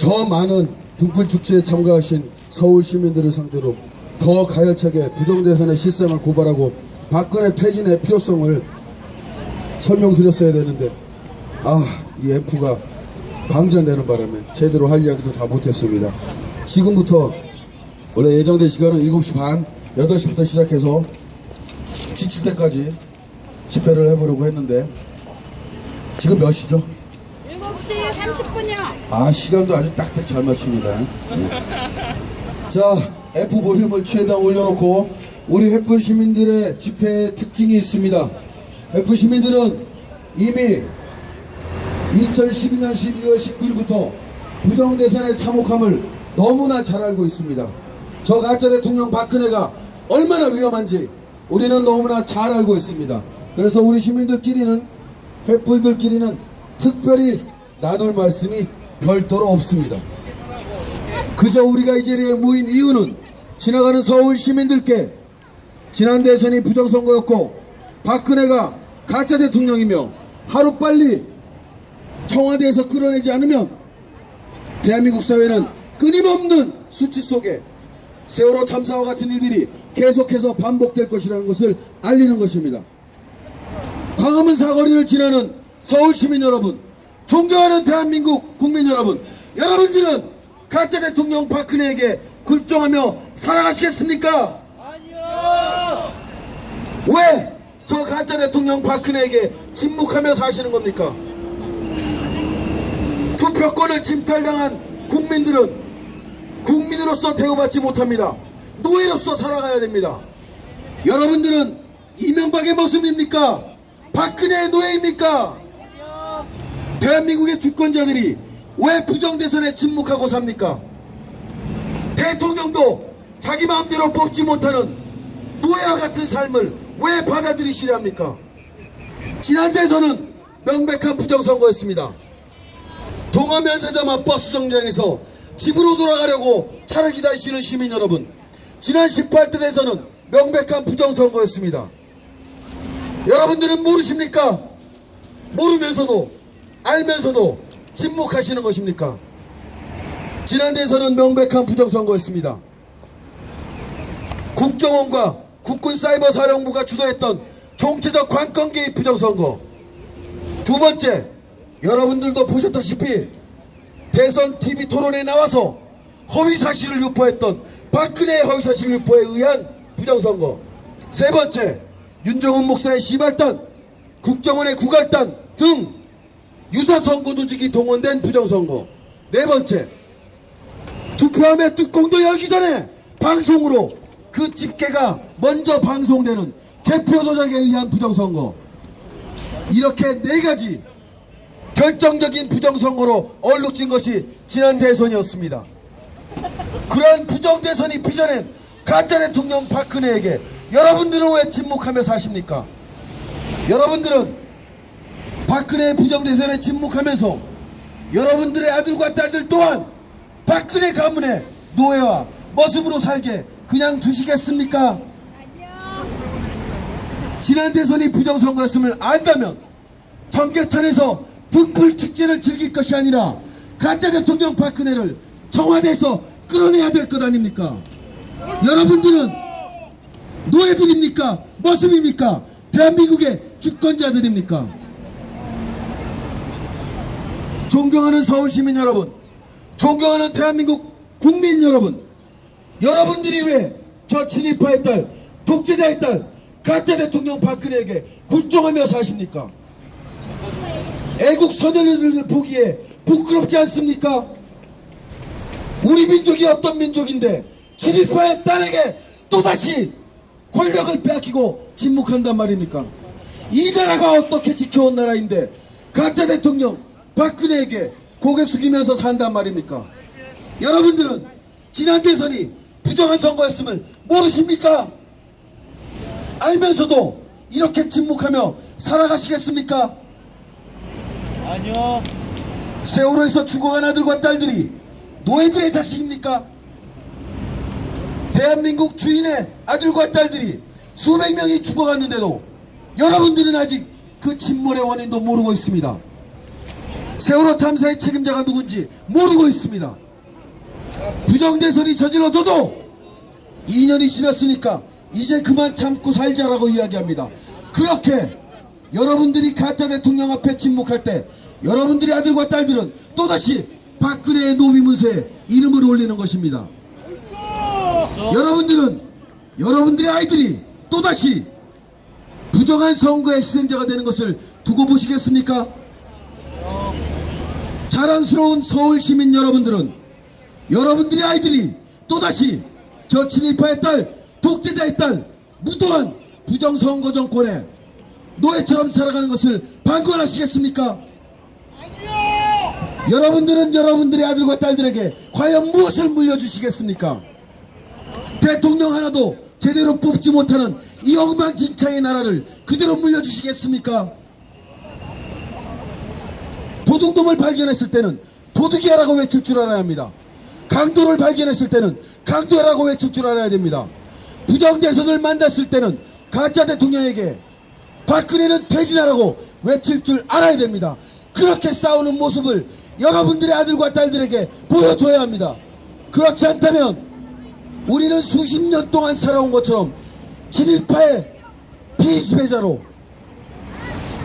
저 많은 등불축제에 참가하신 서울 시민들을 상대로 더 가열차게 부정대선의 실상을 고발하고 박근혜 퇴진의 필요성을 설명드렸어야 되는데 이 앰프가 방전되는 바람에 제대로 할 이야기도 다 못했습니다. 지금부터 원래 예정된 시간은 7시 반, 8시부터 시작해서 지칠 때까지 집회를 해보려고 했는데 지금 몇 시죠? 7시 30분이요. 시간도 아주 딱딱 잘 맞춥니다. 자, F 볼륨을 최대한 올려놓고 우리 횃불 시민들의 집회의 특징이 있습니다. 횃불 시민들은 이미 2012년 12월 19일부터 부정대선의 참혹함을 너무나 잘 알고 있습니다. 저 가짜 대통령 박근혜가 얼마나 위험한지 우리는 너무나 잘 알고 있습니다. 그래서 우리 시민들끼리는, 횃불들끼리는 특별히 나눌 말씀이 별도로 없습니다. 그저 우리가 이 자리에 모인 이유는 지나가는 서울 시민들께 지난 대선이 부정선거였고 박근혜가 가짜 대통령이며 하루빨리 청와대에서 끌어내지 않으면 대한민국 사회는 끊임없는 수치 속에 세월호 참사와 같은 일들이 계속해서 반복될 것이라는 것을 알리는 것입니다. 광화문 사거리를 지나는 서울 시민 여러분, 존경하는 대한민국 국민 여러분, 여러분들은 가짜 대통령 박근혜에게 굴종하며 살아가시겠습니까? 아니요! 왜 저 가짜 대통령 박근혜에게 침묵하며 사시는 겁니까? 투표권을 침탈당한 국민들은 국민으로서 대우받지 못합니다. 노예로서 살아가야 됩니다. 여러분들은 이명박의 모습입니까? 박근혜의 노예입니까? 대한민국의 주권자들이 왜 부정대선에 침묵하고 삽니까? 대통령도 자기 마음대로 뽑지 못하는 노예와 같은 삶을 왜 받아들이시려 합니까? 지난 대선은 명백한 부정선거였습니다. 동화면세점 앞 버스 정장에서 집으로 돌아가려고 차를 기다리시는 시민 여러분, 지난 18대 대선은 명백한 부정선거였습니다. 여러분들은 모르십니까? 모르면서도 알면서도 침묵하시는 것입니까? 지난 대선은 명백한 부정선거였습니다. 국정원과 국군사이버사령부가 주도했던 총체적 관권 개입 부정선거. 두 번째, 여러분들도 보셨다시피 대선 TV 토론에 나와서 허위사실을 유포했던 박근혜의 허위사실 유포에 의한 부정선거. 세 번째, 윤정훈 목사의 시발단, 국정원의 구갈단 등 유사선거 조직이 동원된 부정선거. 네 번째, 투표함의 뚜껑도 열기 전에 방송으로 그 집계가 먼저 방송되는 개표 조작에 의한 부정선거. 이렇게 네 가지 결정적인 부정선거로 얼룩진 것이 지난 대선이었습니다. 그러한 부정대선이 빚어낸 가짜 대통령 박근혜에게 여러분들은 왜 침묵하며 사십니까? 여러분들은 박근혜 부정대선에 침묵하면서 여러분들의 아들과 딸들 또한 박근혜 가문의 노예와 모습으로 살게 그냥 두시겠습니까? 지난 대선이 부정선거였음을 안다면 청계천에서 등불축제를 즐길 것이 아니라 가짜 대통령 박근혜를 청와대에서 끌어내야 될 것 아닙니까? 여러분들은 노예들입니까? 모습입니까? 대한민국의 주권자들입니까? 존경하는 서울시민 여러분, 존경하는 대한민국 국민 여러분, 여러분들이 왜 저 친일파의 딸, 독재자의 딸, 가짜 대통령 박근혜에게 굴종하며 사십니까? 애국 선열들 보기에 부끄럽지 않습니까? 우리 민족이 어떤 민족인데 친일파의 딸에게 또다시 권력을 빼앗기고 침묵한단 말입니까? 이 나라가 어떻게 지켜온 나라인데 가짜 대통령 박근혜에게 고개 숙이면서 산단 말입니까? 여러분들은 지난 대선이 부정한 선거였음을 모르십니까? 알면서도 이렇게 침묵하며 살아가시겠습니까? 아니요. 세월호에서 죽어간 아들과 딸들이 노예들의 자식입니까? 대한민국 주인의 아들과 딸들이 수백 명이 죽어갔는데도 여러분들은 아직 그 침몰의 원인도 모르고 있습니다. 세월호 참사의 책임자가 누군지 모르고 있습니다. 부정대선이 저질러져도 2년이 지났으니까 이제 그만 참고 살자라고 이야기합니다. 그렇게 여러분들이 가짜 대통령 앞에 침묵할 때 여러분들의 아들과 딸들은 또다시 박근혜의 노위 문서에 이름을 올리는 것입니다. 여러분들의 아이들이 또다시 부정한 선거의 희생자가 되는 것을 두고 보시겠습니까? 자랑스러운 서울 시민 여러분들은 여러분들의 아이들이 또다시 저 친일파의 딸, 독재자의 딸, 무도한 부정선거 정권의 노예처럼 살아가는 것을 방관하시겠습니까? 여러분들은 여러분들의 아들과 딸들에게 과연 무엇을 물려주시겠습니까? 대통령 하나도 제대로 뽑지 못하는 이 엉망진창의 나라를 그대로 물려주시겠습니까? 도둑놈을 발견했을 때는 도둑이야라고 외칠 줄 알아야 합니다. 강도를 발견했을 때는 강도야라고 외칠 줄 알아야 됩니다. 부정대선을 만났을 때는 가짜 대통령에게 박근혜는 퇴진하라고 외칠 줄 알아야 됩니다. 그렇게 싸우는 모습을 여러분들의 아들과 딸들에게 보여줘야 합니다. 그렇지 않다면 우리는 수십 년 동안 살아온 것처럼 친일파의 피지배자로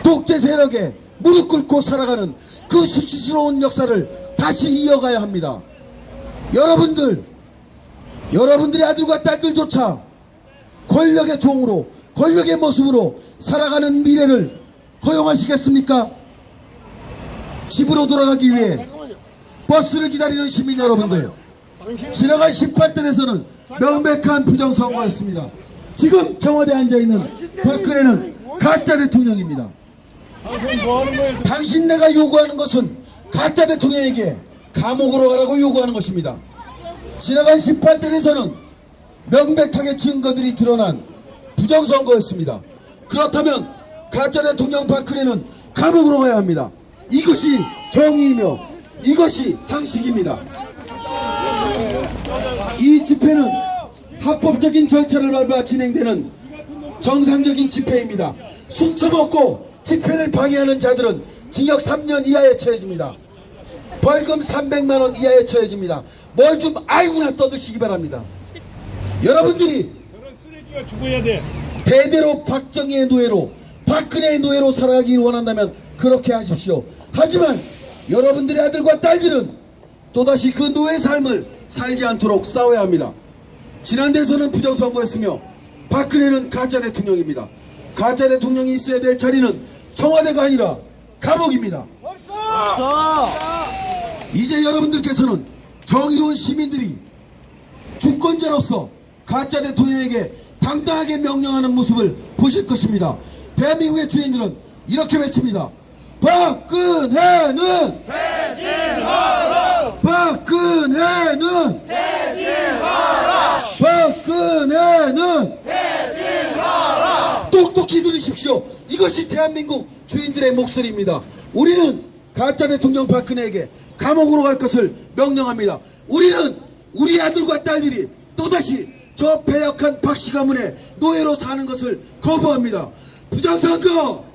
독재 세력에 무릎 꿇고 살아가는 그 수치스러운 역사를 다시 이어가야 합니다. 여러분들의 아들과 딸들조차 권력의 종으로, 권력의 모습으로 살아가는 미래를 허용하시겠습니까? 집으로 돌아가기 위해 버스를 기다리는 시민 여러분들, 지나간 18대에서는 명백한 부정선거였습니다. 지금 청와대에 앉아있는 박근혜는 가짜 대통령입니다. 당신네가 요구하는 것은 가짜 대통령에게 감옥으로 가라고 요구하는 것입니다. 지나간 18대에서는 명백하게 증거들이 드러난 부정선거였습니다. 그렇다면 가짜 대통령 박근혜는 감옥으로 가야 합니다. 이것이 정의이며 이것이 상식입니다. 이 집회는 합법적인 절차를 밟아 진행되는 정상적인 집회입니다. 술 처먹고 집회를 방해하는 자들은 징역 3년 이하에 처해집니다. 벌금 300만원 이하에 처해집니다. 뭘 좀 아이고나 떠드시기 바랍니다. 여러분들이 대대로 박정희의 노예로, 박근혜의 노예로 살아가길 원한다면 그렇게 하십시오. 하지만 여러분들의 아들과 딸들은 또다시 그 노예 삶을 살지 않도록 싸워야 합니다. 지난 대선은 부정선거였으며 박근혜는 가짜 대통령입니다. 가짜 대통령이 있어야 될 자리는 청와대가 아니라 감옥입니다. 이제 여러분들께서는 정의로운 시민들이 주권자로서 가짜 대통령에게 당당하게 명령하는 모습을 보실 것입니다. 대한민국의 주인들은 이렇게 외칩니다. 박근혜는 퇴진하라! 박근혜는 퇴진하라! 박근혜는 퇴진하라! 똑똑히 들으십시오. 이것이 대한민국 주인들의 목소리입니다. 우리는 가짜 대통령 박근혜에게 감옥으로 갈 것을 명령합니다. 우리는 우리 아들과 딸들이 또다시 저 배역한 박씨 가문의 노예로 사는 것을 거부합니다. 부정선거!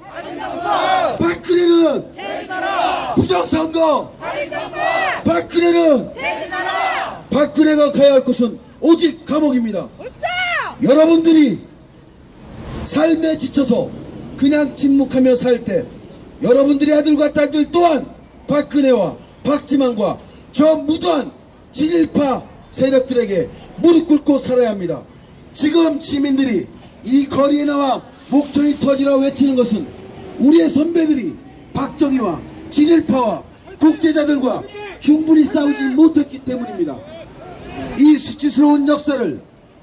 박근혜는 퇴진하라! 부정선거! 박근혜는 퇴진하라! 박근혜가 가야 할 곳은 오직 감옥입니다. 여러분들이 삶에 지쳐서 그냥 침묵하며 살 때 여러분들의 아들과 딸들 또한 박근혜와 박지만과 저 무도한 진일파 세력들에게 무릎 꿇고 살아야 합니다. 지금 시민들이 이 거리에 나와 목청이 터지라 외치는 것은 우리의 선배들이 박정희와 진일파와 독재자들과 충분히 싸우지 못했기 때문입니다. 이 수치스러운 역사를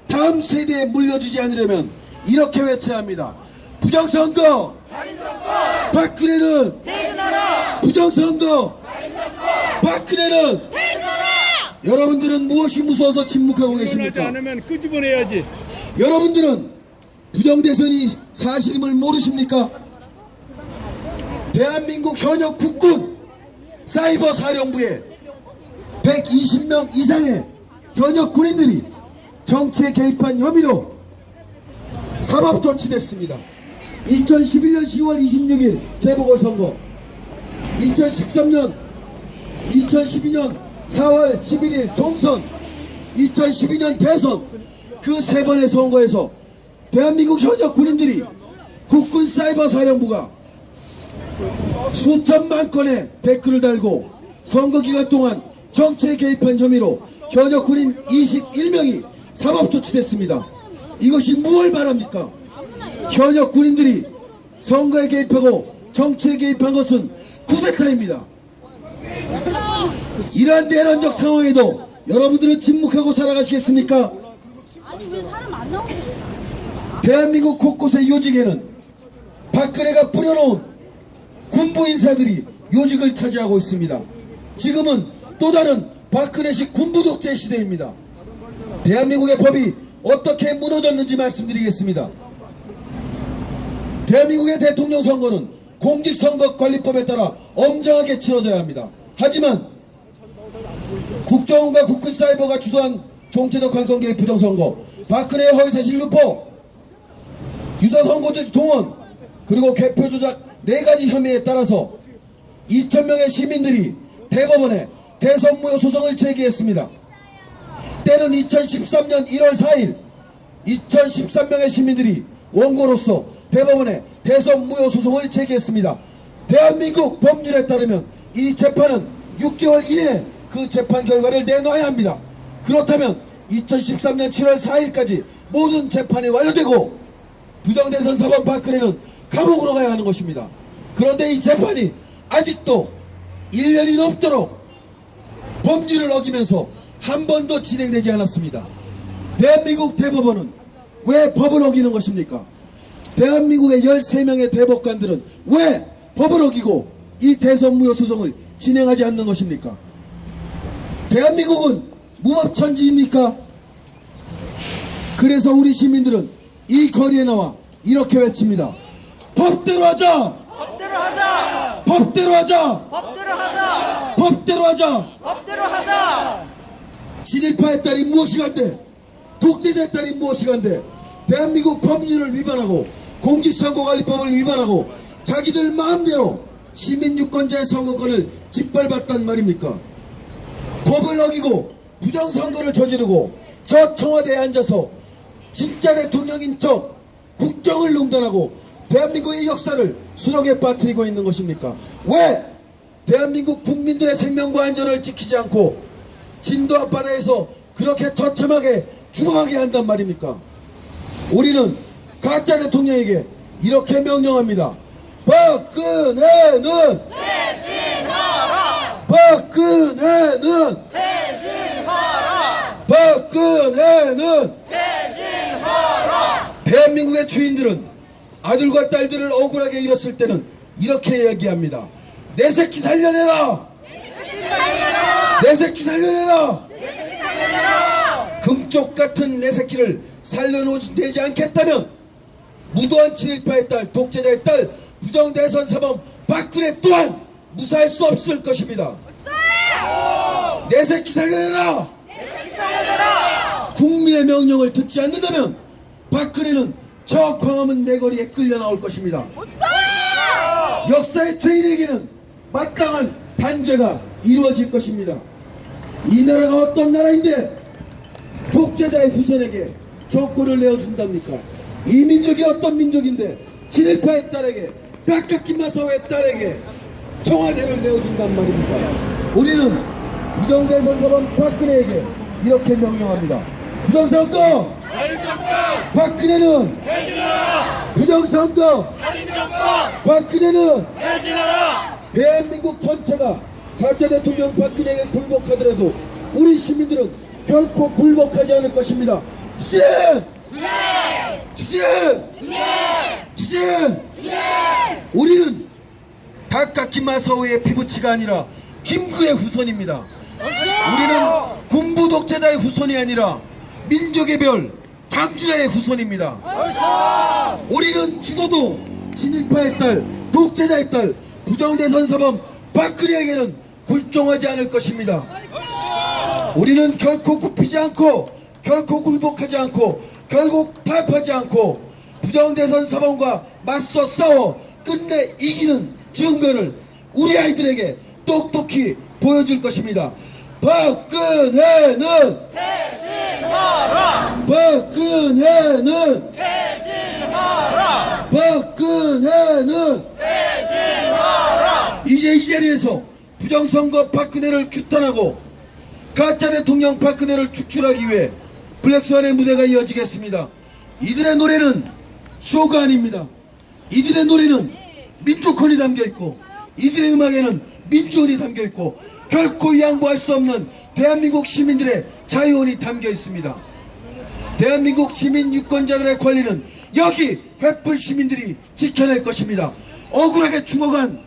다음 세대에 물려주지 않으려면 이렇게 외쳐야 합니다. 부정선거! 박근혜는 퇴진하라! 부정선거! 박근혜는 퇴진하라! 여러분들은 무엇이 무서워서 침묵하고 계십니까? 않으면 끄집어내야지. 여러분들은 부정대선이 사실임을 모르십니까? 대한민국 현역 국군 사이버 사령부에 120명 이상의 현역 군인들이 정치에 개입한 혐의로 사법 조치됐습니다. 2011년 10월 26일 재보궐선거 2013년, 2012년 4월 11일 총선, 2012년 대선, 그 세 번의 선거에서 대한민국 현역 군인들이 국군 사이버 사령부가 수천만 건의 댓글을 달고 선거 기간 동안 정치에 개입한 혐의로 현역 군인 21명이 사법 조치됐습니다. 이것이 무엇을 말합니까? 현역 군인들이 선거에 개입하고 정치에 개입한 것은 쿠데타입니다. 이러한 내란적 상황에도 여러분들은 침묵하고 살아가시겠습니까? 아니 왜 사람 안 나오고? 대한민국 곳곳의 요직에는 박근혜가 뿌려놓은 군부 인사들이 요직을 차지하고 있습니다. 지금은 또 다른 박근혜식 군부 독재 시대입니다. 대한민국의 법이 어떻게 무너졌는지 말씀드리겠습니다. 대한민국의 대통령 선거는 공직선거관리법에 따라 엄정하게 치러져야 합니다. 하지만 국정원과 국군사이버가 주도한 정치적 관성계의 부정선거, 박근혜의 허위사실 유포, 유사선거제 동원, 그리고 개표 조작 4가지 혐의에 따라서 2,000명의 시민들이 대법원에 대선무효 소송을 제기했습니다. 때는 2013년 1월 4일 2,013명의 시민들이 원고로서 대법원에 대선무효 소송을 제기했습니다. 대한민국 법률에 따르면 이 재판은 6개월 이내에 그 재판 결과를 내놔야 합니다. 그렇다면 2013년 7월 4일까지 모든 재판이 완료되고 부정대선 사범 박근혜는 감옥으로 가야 하는 것입니다. 그런데 이 재판이 아직도 1년이 넘도록 법률을 어기면서 한 번도 진행되지 않았습니다. 대한민국 대법원은 왜 법을 어기는 것입니까? 대한민국의 13명의 대법관들은 왜 법을 어기고 이 대선무효 소송을 진행하지 않는 것입니까? 대한민국은 무법천지입니까? 그래서 우리 시민들은 이 거리에 나와 이렇게 외칩니다. 법대로 하자! 법대로 하자! 법대로 하자! 법대로 하자! 법대로 하자! 법대로 하자! 친일파의 딸이 무엇이 간대? 독재자의 딸이 무엇이 간대? 대한민국 법률을 위반하고 공직선거관리법을 위반하고 자기들 마음대로 시민유권자의 선거권을 짓밟았단 말입니까? 법을 어기고 부정선거를 저지르고 저 청와대에 앉아서 진짜 대통령인 척 국정을 농단하고 대한민국의 역사를 수렁에 빠뜨리고 있는 것입니까? 왜 대한민국 국민들의 생명과 안전을 지키지 않고 진도 앞바다에서 그렇게 처참하게 죽어가게 한단 말입니까? 우리는 가짜 대통령에게 이렇게 명령합니다. 박근혜는 퇴진하라! 박근혜는 퇴진하라! 박근혜는 퇴진하라! 대한민국의 주인들은 아들과 딸들을 억울하게 잃었을 때는 이렇게 이야기합니다. 내 새끼 살려내라! 내 새끼 살려내라! 금쪽 같은 내 새끼를 살려내지 않겠다면 무도한 친일파의 딸, 독재자의 딸, 부정대선 사범 박근혜 또한 무사할 수 없을 것입니다. 내 새끼 살려내라! 국민의 명령을 듣지 않는다면 박근혜는 저 광화문 내거리에 끌려 나올 것입니다. 역사의 죄인에게는 마땅한 단죄가 이루어질 것입니다. 이 나라가 어떤 나라인데 독재자의 후손에게 정권을 내어준답니까? 이 민족이 어떤 민족인데 친일파의 딸에게, 깎깎이 마사오의 딸에게 청와대를 내어준단 말입니까? 우리는 부정대선 사범 박근혜에게 이렇게 명령합니다. 부정선거! 박근혜는 부정선거! 박근혜는 대한민국 전체가 가짜 대통령 박근혜에게 굴복하더라도 우리 시민들은 결코 굴복하지 않을 것입니다. 투쟁! 투쟁! 투쟁! 우리는 닭깎이 마사오의 피부치가 아니라 김구의 후손입니다. 우리는 군부 독재자의 후손이 아니라 민족의 별 장주자의 후손입니다. 우리는 죽어도 친일파의 딸, 독재자의 딸, 부정대선 사범 박근혜에게는 굴종하지 않을 것입니다. 우리는 결코 굽히지 않고 결코 굴복하지 않고 결국 타협하지 않고 부정대선 사범과 맞서 싸워 끝내 이기는 증거를 우리 아이들에게 똑똑히 보여줄 것입니다. 박근혜는 퇴진하라! 박근혜는 퇴진하라! 박근혜는 퇴진하라! 이제 이 자리에서 부정선거 박근혜를 규탄하고 가짜 대통령 박근혜를 축출하기 위해 블랙스완의 무대가 이어지겠습니다. 이들의 노래는 쇼가 아닙니다. 이들의 노래는 민족혼이 담겨있고 이들의 음악에는 민주혼이 담겨있고 결코 양보할 수 없는 대한민국 시민들의 자유혼이 담겨있습니다. 대한민국 시민 유권자들의 권리는 여기 횃불 시민들이 지켜낼 것입니다. 억울하게 죽어간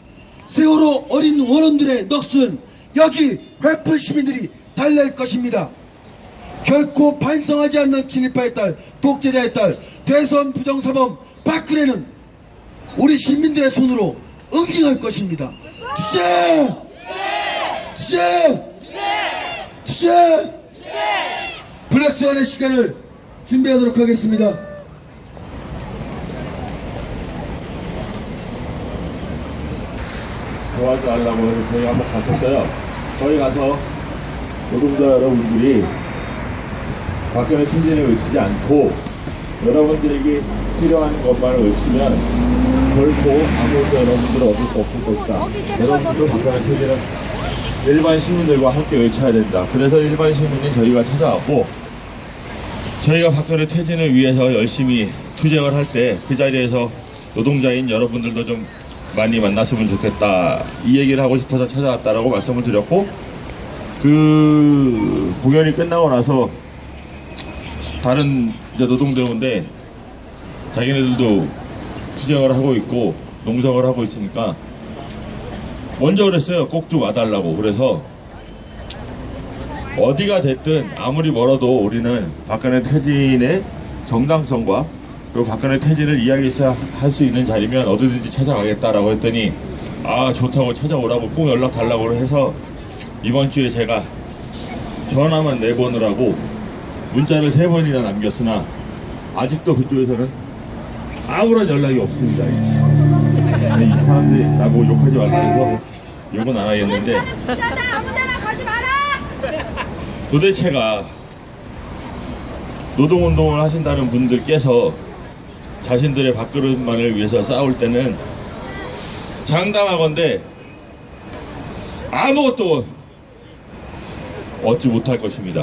세월호 어린 원원들의 넋은 여기 횃불 시민들이 달랠 것입니다. 결코 반성하지 않는 친일파의 딸, 독재자의 딸, 대선 부정사범 박근혜는 우리 시민들의 손으로 응징할 것입니다. 투쟁! 투쟁! 투쟁! 블랙스완의 시간을 준비하도록 하겠습니다. 도와달라고 해서 저희 한번 갔었어요. 거기 가서 노동자 여러분들이 박근혜 퇴진을 외치지 않고 여러분들에게 필요한 것만을 외치면 결코 아무것도 여러분들을 얻을 수 없을 것이다. 여러분들도 박근혜 퇴진을 일반 시민들과 함께 외쳐야 된다. 그래서 일반 시민이 저희가 찾아왔고 저희가 박근혜 퇴진을 위해서 열심히 투쟁을 할 때 그 자리에서 노동자인 여러분들도 좀 많이 만났으면 좋겠다, 이 얘기를 하고 싶어서 찾아왔다라고 말씀을 드렸고, 그 공연이 끝나고 나서 다른 이제 노동대원인데 자기네들도 투쟁을 하고 있고 농성을 하고 있으니까 먼저 그랬어요. 꼭 좀 와달라고. 그래서 어디가 됐든 아무리 멀어도 우리는 박근혜 퇴진의 정당성과 그리고 박근혜 퇴진을 이야기할 수 있는 자리면 어디든지 찾아가겠다라고 했더니 아 좋다고 찾아오라고 꼭 연락 달라고 해서 이번 주에 제가 전화만 4번을 하고 문자를 3번이나 남겼으나 아직도 그쪽에서는 아무런 연락이 없습니다. 이 사람들이 나보고 욕하지 말라면서 욕은 안 하겠는데 비싸다 아무데나 가지 마라. 도대체가 노동운동을 하신다는 분들께서 자신들의 밥그릇만을 위해서 싸울 때는 장담하건대 아무것도 얻지 못할 것입니다.